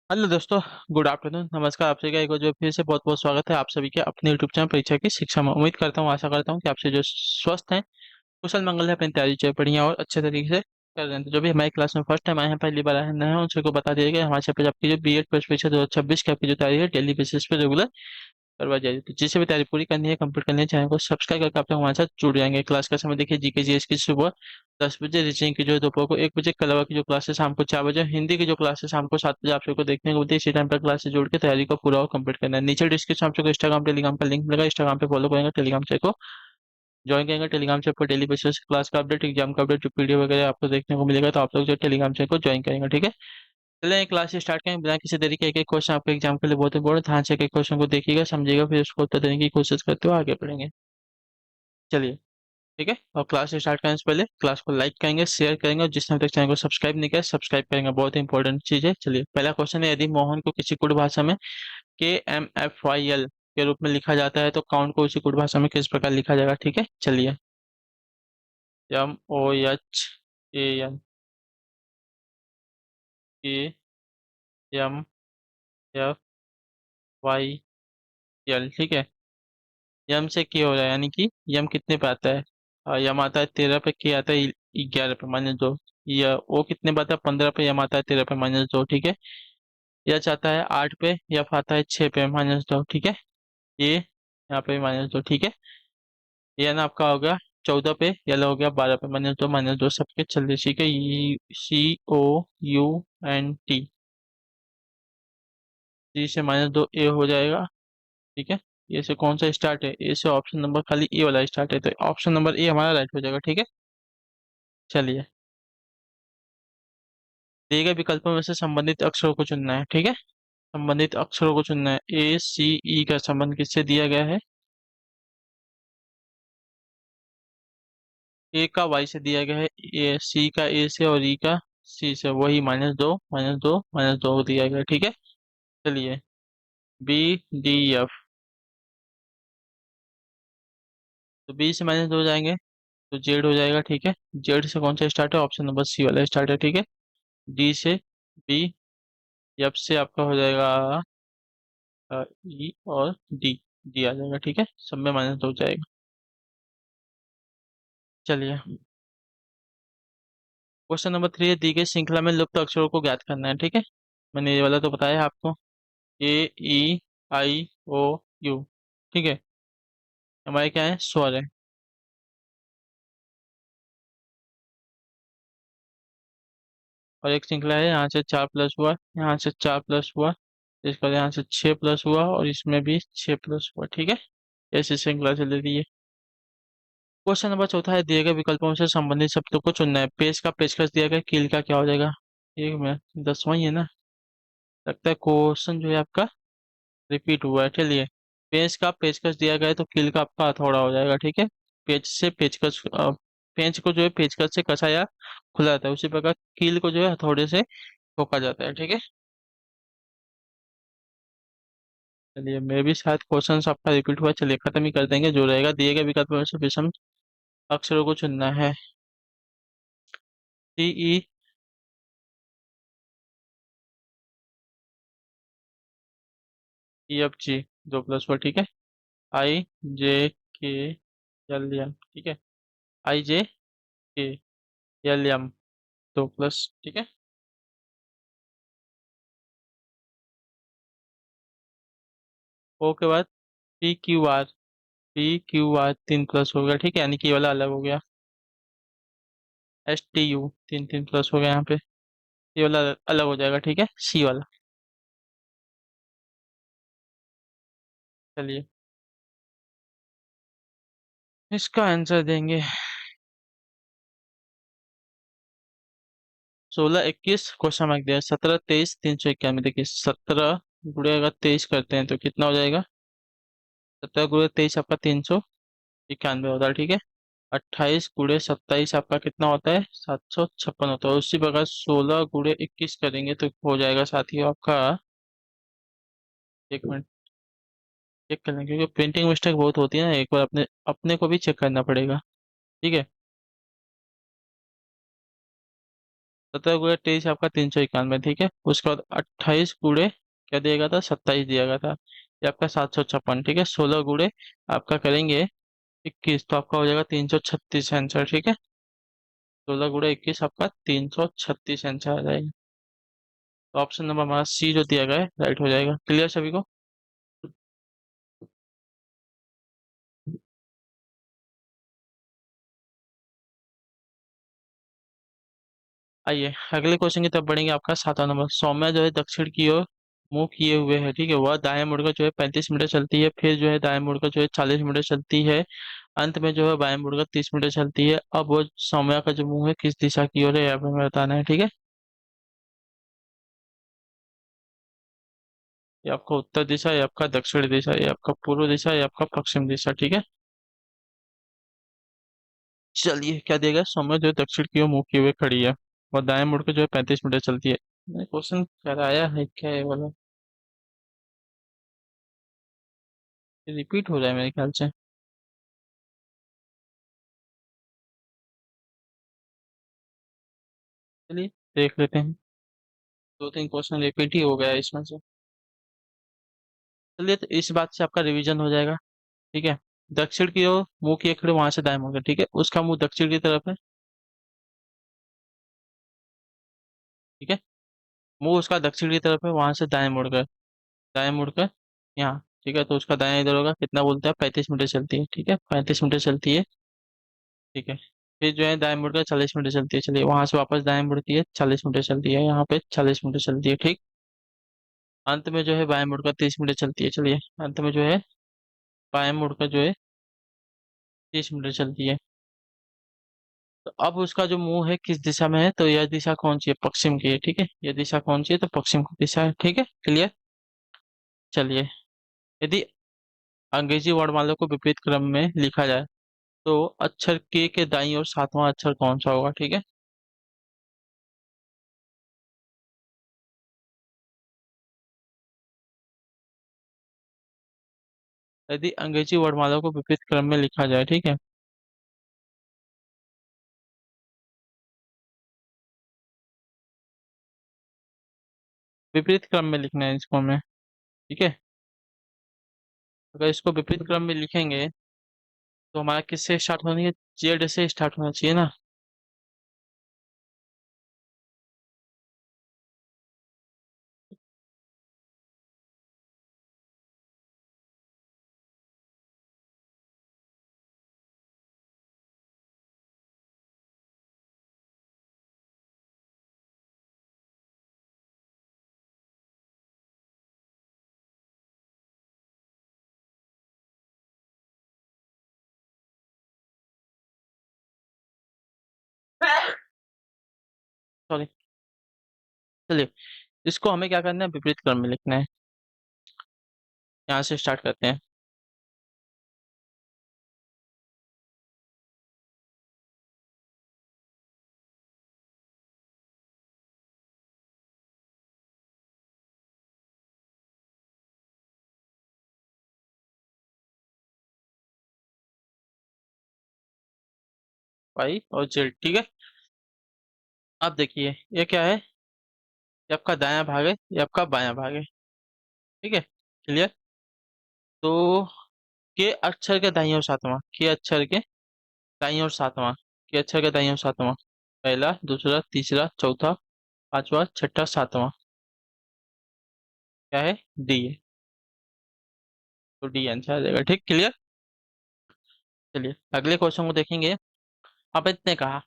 Hello दोस्तों। Good afternoon, नमस्कार। आप सभी का एक बार जो फिर से बहुत बहुत स्वागत है आप सभी के अपने यूट्यूब चैनल परीक्षा की शिक्षा में। उम्मीद करता हूँ, आशा करता हूँ कि आप से जो स्वस्थ हैं, कुशल मंगल है, अपनी तैयारी जो है बढ़िया और अच्छे तरीके से कर रहे हैं। तो जो भी हमारी क्लास में फर्स्ट टाइम आए हैं, पहली बार आए हैं, नए हैं, उन सबको बता दिया गया हमारे यहाँ पे आपकी जो बीएड प्रवेश परीक्षा 2026 की आपकी जो तैयारी है डेली बेसिस पे रेगुलर करवाई जाएगी। तो जिसे भी तैयारी पूरी करनी है, कंप्लीट करनी है, चैनल को सब्सक्राइब करके आप लोग हमारे साथ जुड़ जाएंगे। क्लास का समय देखिए, जीके जीएस की सुबह 10 बजे, रीजनिंग की जो है दोपहर को 1 बजे, कलवा की जो क्लास है शाम को 4 बजे, हिंदी की जो क्लास है शाम को 7 बजे आप सबको देखने को मिलती है। इसी टाइम पर क्लास से जोड़ के तैयारी को पूरा और कंप्लीट करना है। नीचे डिस्क्रिप्शन आप सबको इंस्टाग्राम टेलीग्राम का लिंक मिलेगा, इंस्टाग्राम पे फॉलो करेंगे, टेलीग्राम से को ज्वाइन करेंगे। टेलीग्राम से आपको डेली बेसिस क्लास का अपडेट, एग्जाम का अपडेट, जो पीडीएफ वगैरह आपको देखने को मिलेगा, तो आप लोग जो टेलीग्राम से को ज्वाइन करेंगे। ठीक है, चलिए क्लास स्टार्ट करें बिना किसी देरी के। एक एक क्वेश्चन आपके एग्जाम के लिए बहुत इंपॉर्टेंट, ध्यान से एक एक क्वेश्चन को देखिएगा, समझिएगा, फिर उसको उत्तर देने की कोशिश करते हुए आगे बढ़ेंगे। चलिए, ठीक है। और क्लास स्टार्ट करने से पहले क्लास को लाइक करेंगे, शेयर करेंगे, और जिसने अभी तक चैनल को सब्सक्राइब नहीं किया सब्सक्राइब करेंगे, बहुत ही इंपॉर्टेंट चीज है। चलिए, पहला क्वेश्चन है, यदि मोहन को किसी गुण भाषा में KMFYL के रूप में लिखा जाता है, तो काउंट को उसी गुण भाषा में किस प्रकार लिखा जाएगा। ठीक है, चलिए। MOHAN, KMFYL, ठीक है। यम से के हो रहा है, यानी कि यम कितने पे आता है? यम आता है 13 पे, के आता है 11 पे -2। या वो कितने पे आता है? 15 पे। यम आता है 13 पे -2, ठीक है। यच आता है 8 पे, यफ आता है 6 पे -2, ठीक है। ये यहाँ पे -2, ठीक है। ये ना आपका हो गया 14 पे, यल हो गया 12 पे, -2 सबके चल रही, ठीक है। COUNT, सी से -2 ए हो जाएगा, ठीक है। ए से कौन सा स्टार्ट है? ए से ऑप्शन नंबर खाली ए वाला स्टार्ट है, तो ऑप्शन नंबर ए हमारा राइट हो जाएगा, ठीक है। चलिए, दिए गए विकल्पों में से संबंधित अक्षरों को चुनना है, ठीक है। संबंधित अक्षरों को चुनना है। A C E का संबंध किससे दिया गया है? ए का वाई से दिया गया है, ए सी का ए से, और ई का सी से, वही -2 दिया गया है, ठीक है। चलिए, BDF, तो बी से -2 जाएंगे तो जेड हो जाएगा, ठीक है। जेड से कौन सा स्टार्ट है? ऑप्शन नंबर सी वाला स्टार्ट है, ठीक है। डी से बी, एफ से आपका हो जाएगा ई, और डी, डी आ जाएगा, ठीक है। सब में -2 जाएगा। चलिए, क्वेश्चन नंबर 3 है, दी गई श्रृंखला में लुप्त अक्षरों को ज्ञात करना है, ठीक है। मैंने ये वाला तो बताया है आपको। A E I O U, ठीक है। हमारे क्या है? स्वर है। और एक श्रृंखला है, यहाँ से 4 प्लस हुआ, यहाँ से 4 प्लस हुआ, इसका यहाँ से 6 प्लस हुआ, और इसमें भी 6 प्लस हुआ, ठीक है। ऐसी श्रृंखला चल रही है। क्वेश्चन नंबर चौथा है, दिए गए विकल्पों से संबंधित शब्दों को चुनना है। पेज का पेशकश दिया गया, कील का क्या हो जाएगा? एक मिनट, 10वां ही है ना? लगता है क्वेश्चन जो है आपका रिपीट हुआ है। चलिए, पेज का पेचकस दिया गया है, तो कील का आपका हथौड़ा हो जाएगा, ठीक है। पेज से पेचकस, पेंच को जो है पेचकस से कसा या खुला जाता है, उसी प्रकार कील को जो है हथौड़े से ठोका जाता है, ठीक है। चलिए, मे भी शायद क्वेश्चन आपका रिपीट हुआ, चलिए खत्म ही कर देंगे। जो रहेगा, दिए गए विकल्प में से विषम अक्षरों को चुनना है। CE, EF G, 2 प्लस हुआ, ठीक है। IJKLM, ठीक है। IJKLM, 2 प्लस, ठीक है। O के बाद PQR 3 प्लस हो गया, ठीक है, यानी कि ये वाला अलग हो गया। STU 3 3 प्लस हो गया यहाँ पे, ये वाला अलग हो जाएगा, ठीक है, सी वाला। चलिए, इसका आंसर देंगे 16 21, क्वेश्चन मार्क दिया 17 23 391। देखिए, 17 गुणे अगर 23 करते हैं तो कितना हो जाएगा? 17 गुणे 23 आपका 391 होता है, ठीक है। 28 गुणे 27 आपका कितना होता है? 756 होता है। उसी प्रकार 16 गुणे 21 करेंगे तो हो जाएगा साथियों आपका, एक मिनट चेक कर लें, क्योंकि प्रिंटिंग मिस्टेक बहुत होती है ना, एक बार अपने अपने को भी चेक करना पड़ेगा, ठीक है। 17 × 23 आपका 391, ठीक है। उसके बाद 28 × क्या दिया गया था, 27 दिया गया था, ये आपका 756, ठीक है। 16 × आपका करेंगे 21, तो आपका हो जाएगा 336 आंसर, ठीक है। 16 × 21 आपका 336 आंसर आ जाएगा। तो ऑप्शन नंबर हमारा सी जो दिया गया है राइट हो जाएगा। क्लियर सभी को? आइए अगले क्वेश्चन की तरफ बढ़ेंगे। आपका 7वां नंबर, सौम्या जो है दक्षिण की ओर मुंह किए हुए है, ठीक है। वह दाएं मुड़कर जो है 35 मीटर चलती है, फिर जो है दाएं मुड़कर जो है 40 मीटर चलती है, अंत में जो है बाएं मुड़कर 30 मीटर चलती है। अब वो सौम्या का जो मुंह है किस दिशा की ओर है, यहाँ पे हमें बताना है, ठीक है। ये आपका उत्तर दिशा, ये आपका दक्षिण दिशा, ये आपका पूर्व दिशा, ये आपका पश्चिम दिशा, ठीक है। चलिए क्या दिया गया, सौम्या जो है दक्षिण की ओर मुंह किए हुए खड़ी है और दाएं मुड़कर जो है 35 मीटर चलती है। क्वेश्चन कराया है क्या ये वाला, रिपीट हो रहा है मेरे ख्याल से। चलिए देख लेते हैं। 2-3 क्वेश्चन रिपीट ही हो गया है इसमें से। चलिए तो इस बात से आपका रिवीजन हो जाएगा, ठीक है। दक्षिण की ओर मुंह किए खड़े, वहां से दाएं मुड़ के, ठीक है। उसका मुंह दक्षिण की तरफ है, ठीक है। मुंह उसका दक्षिण की तरफ है, वहां से दाएं मुड़कर यहाँ, ठीक है। तो उसका दाएं इधर होगा, कितना बोलता है, 35 मीटर चलती है, ठीक है। 35 मीटर चलती है, ठीक है। फिर जो है दाएं मुड़कर 40 मीटर चलती है, चलिए वहां से वापस दाएं मुड़ती है, 40 मीटर चलती है, यहाँ पे 40 मीटर चलती है, ठीक। अंत में जो है बाएं मुड़कर 30 मीटर चलती है, चलिए अंत में जो है बाएं मुड़कर जो है 30 मीटर चलती है। तो अब उसका जो मुंह है किस दिशा में है, तो यह दिशा कौन सी है, पश्चिम की है, ठीक है। यह दिशा कौन सी है, तो पश्चिम की दिशा है, ठीक है। क्लियर। चलिए, यदि अंग्रेजी वर्णमाला को विपरीत क्रम में लिखा जाए तो अक्षर के दाईं ओर 7वां अक्षर कौन सा होगा, ठीक है। यदि अंग्रेजी वर्णमाला को विपरीत क्रम में लिखा जाए, ठीक है। विपरीत क्रम में लिखना है इसको हमें, ठीक है। अगर इसको विपरीत क्रम में लिखेंगे तो हमारा किससे स्टार्ट होनी है, जेड से स्टार्ट होना चाहिए ना। सॉरी। चलिए, इसको हमें क्या करना है, विपरीत क्रम में लिखना है। यहाँ से स्टार्ट करते हैं। वाई और जेड, ठीक है। अब देखिए ये क्या है, ये आपका दायां भाग है, ये आपका बायां भाग है, ठीक है। क्लियर। तो के अक्षर के दाईं ओर सातवां, के अक्षर के दाईं ओर सातवां, के अक्षर के दाईं ओर सातवां, पहला, दूसरा, तीसरा, चौथा, पांचवा, छठा, सातवां, क्या है, डी है। तो डी आंसर आ जाएगा, ठीक। क्लियर। चलिए अगले क्वेश्चन को देखेंगे। अमित ने कहा,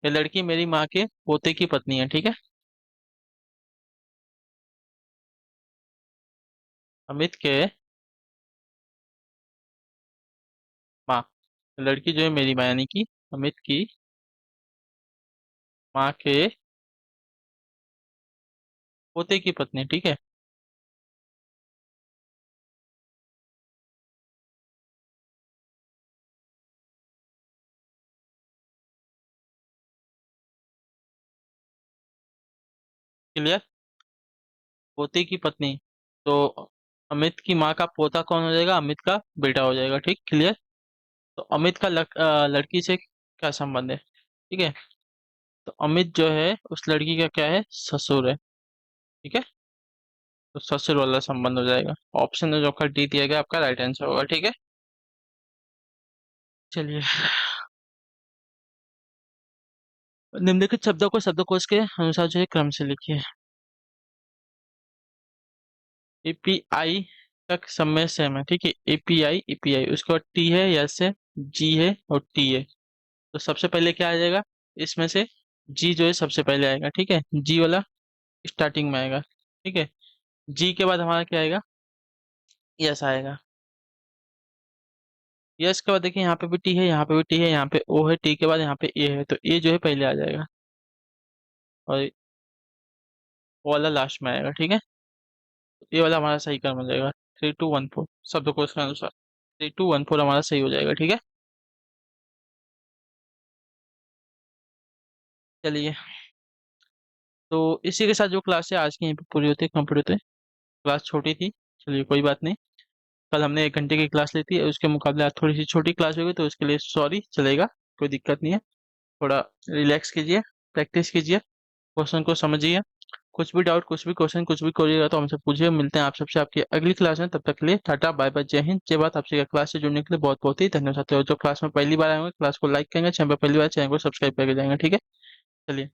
ये लड़की मेरी माँ के पोते की पत्नी है, ठीक है। अमित के माँ, लड़की जो है मेरी माँ यानी कि अमित की माँ के पोते की पत्नी, ठीक है। क्लियर। पोते की पत्नी, तो अमित की माँ का पोता कौन हो जाएगा, अमित का बेटा हो जाएगा, ठीक। क्लियर। तो अमित का लड़की से क्या संबंध है, ठीक है। तो अमित जो है उस लड़की का क्या है, ससुर है। ठीक है, तो ससुर वाला संबंध हो जाएगा। ऑप्शन में जो आपका डी दिया गया आपका राइट आंसर होगा। ठीक है, चलिए। निम्नलिखित शब्दों को शब्दकोश के अनुसार जो है क्रम से लिखिए। एपीआई का समय सेम है, ठीक है। एपीआई एपीआई, उसके बाद टी है, यस है, जी है और टी है। तो सबसे पहले क्या आ जाएगा इसमें से, जी जो है सबसे पहले आएगा। ठीक है, जी वाला स्टार्टिंग में आएगा। ठीक है, जी के बाद हमारा क्या आएगा, यस आएगा। यस के बाद देखिए यहाँ पे भी टी है, यहाँ पे भी टी है, यहाँ पे ओ है, टी के बाद यहाँ पे ए है, तो ए जो है पहले आ जाएगा और ओ वाला लास्ट में आएगा। ठीक है, तो ये वाला हमारा सही क्रम हो जाएगा। 3214 शब्दकोश के अनुसार 3214 हमारा सही हो जाएगा। ठीक है, चलिए। तो इसी के साथ जो क्लास है आज की यहीं पे पूरी होती है, कंप्लीट होती है। क्लास छोटी थी, चलिए कोई बात नहीं। कल हमने 1 घंटे की क्लास ली थी, उसके मुकाबले आज थोड़ी सी छोटी क्लास हो गई, तो उसके लिए सॉरी, चलेगा, कोई दिक्कत नहीं है। थोड़ा रिलैक्स कीजिए, प्रैक्टिस कीजिए, क्वेश्चन को समझिए। कुछ भी डाउट, कुछ भी क्वेश्चन, कुछ भी कोरिएगा तो हमसे पूछिए। मिलते हैं आप सबसे आपकी अगली क्लास में, तब तक के लिए टाटा बाय बाय, जय हिंद जय भारत। आपसे क्लास से जुड़ने के लिए बहुत बहुत ही धन्यवाद साथियों। जो क्लास में पहली बार आएंगे क्लास को लाइक करेंगे, चैनल पर पहली बार चैनल को सब्सक्राइब करके जाएंगे। ठीक है, चलिए।